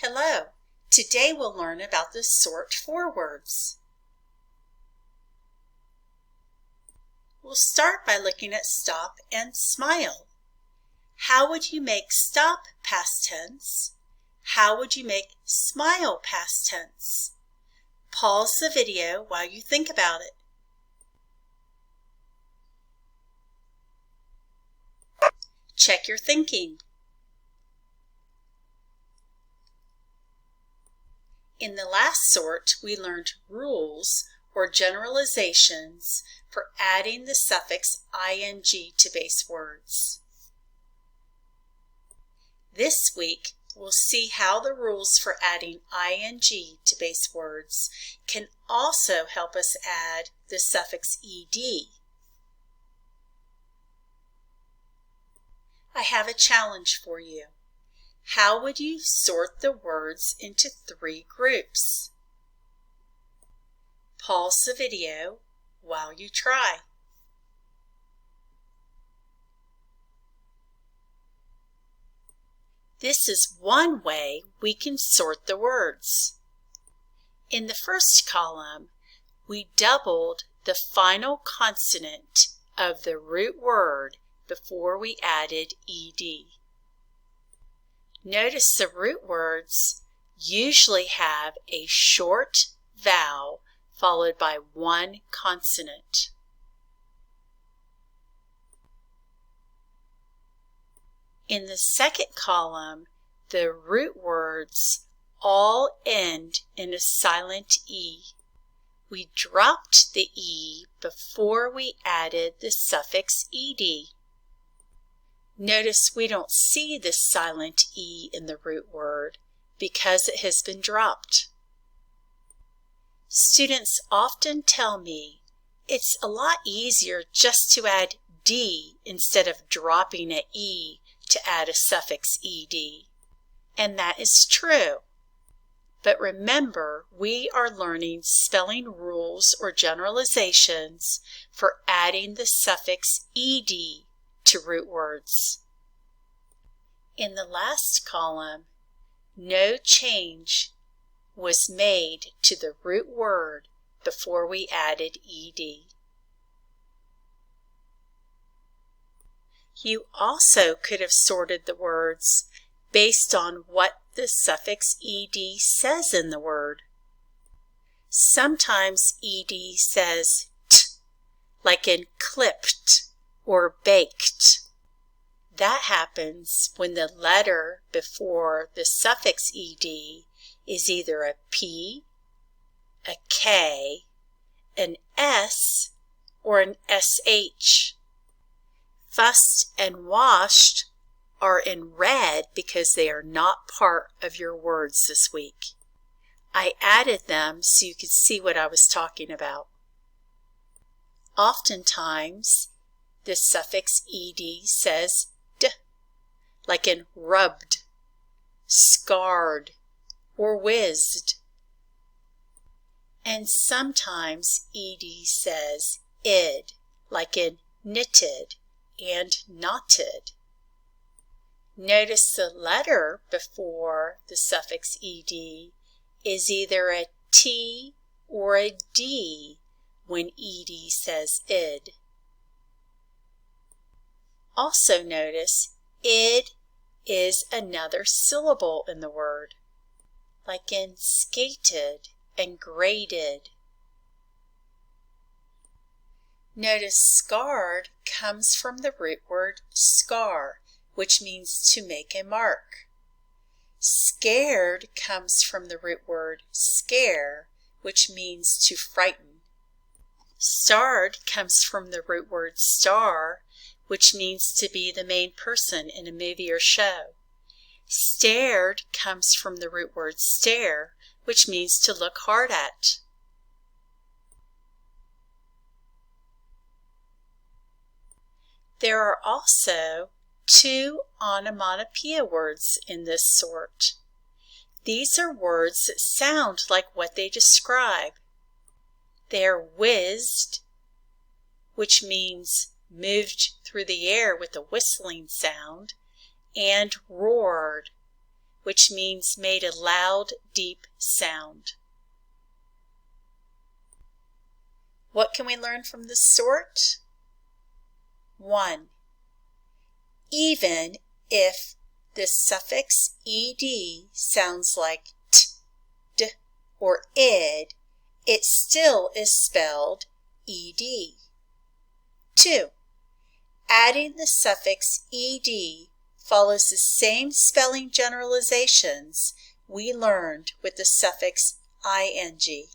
Hello! Today we'll learn about the sort for words. We'll start by looking at stop and smile. How would you make stop past tense? How would you make smile past tense? Pause the video while you think about it. Check your thinking. In the last sort, we learned rules or generalizations for adding the suffix ing to base words. This week, we'll see how the rules for adding ing to base words can also help us add the suffix ed. I have a challenge for you. How would you sort the words into 3 groups? Pause the video while you try. This is one way we can sort the words. In the first column, we doubled the final consonant of the root word before we added ed. Notice the root words usually have a short vowel followed by one consonant. In the second column, the root words all end in a silent E. We dropped the E before we added the suffix ed. Notice we don't see the silent E in the root word because it has been dropped. Students often tell me it's a lot easier just to add D instead of dropping an E to add a suffix ed. And that is true. But remember, we are learning spelling rules or generalizations for adding the suffix ed to root words. In the last column, no change was made to the root word before we added ed. You also could have sorted the words based on what the suffix ed says in the word. Sometimes ed says t, like in clipped or baked. That happens when the letter before the suffix ed is either a P, a K, an S, or an SH. Fussed and washed are in red because they are not part of your words this week. I added them so you could see what I was talking about. Oftentimes, the suffix ed says d, like in rubbed, scarred, or whizzed. And sometimes ed says id, like in knitted and knotted. Notice the letter before the suffix ed is either a T or a D when ed says id. Also notice id is another syllable in the word, like in skated and graded. Notice scarred comes from the root word scar, which means to make a mark. Scared comes from the root word scare, which means to frighten. Starred comes from the root word star, which means to be the main person in a movie or show. Stared comes from the root word stare, which means to look hard at. There are also 2 onomatopoeia words in this sort. These are words that sound like what they describe. They are whizzed, which means moved through the air with a whistling sound, and roared, which means made a loud, deep sound. What can we learn from this sort? 1. Even if the suffix ed sounds like t, d, or id, it still is spelled ed. 2. Adding the suffix ed follows the same spelling generalizations we learned with the suffix ing.